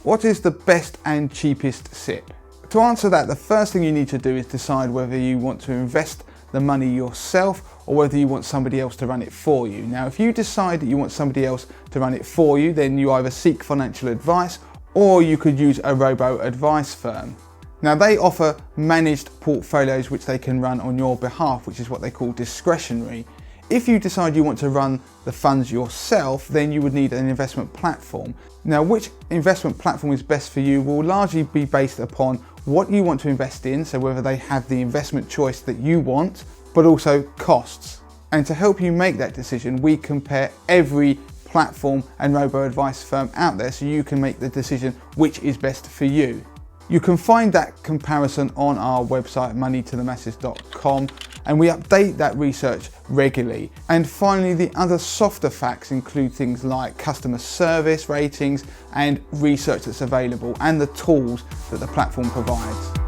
What is the best and cheapest SIPP? To answer that, the first thing you need to do is decide whether you want to invest the money yourself or whether you want somebody else to run it for you. Now, if you decide that you want somebody else to run it for you, then you either seek financial advice or you could use a robo-advice firm. Now, they offer managed portfolios which they can run on your behalf, which is what they call discretionary. If you decide you want to run the funds yourself, then you would need an investment platform. Now, which investment platform is best for you will largely be based upon what you want to invest in, so whether they have the investment choice that you want, but also costs. And to help you make that decision, we compare every platform and robo-advice firm out there so you can make the decision which is best for you. You can find that comparison on our website moneytothemasses.com, and we update that research regularly. And finally, the other softer facts include things like customer service ratings and research that's available and the tools that the platform provides.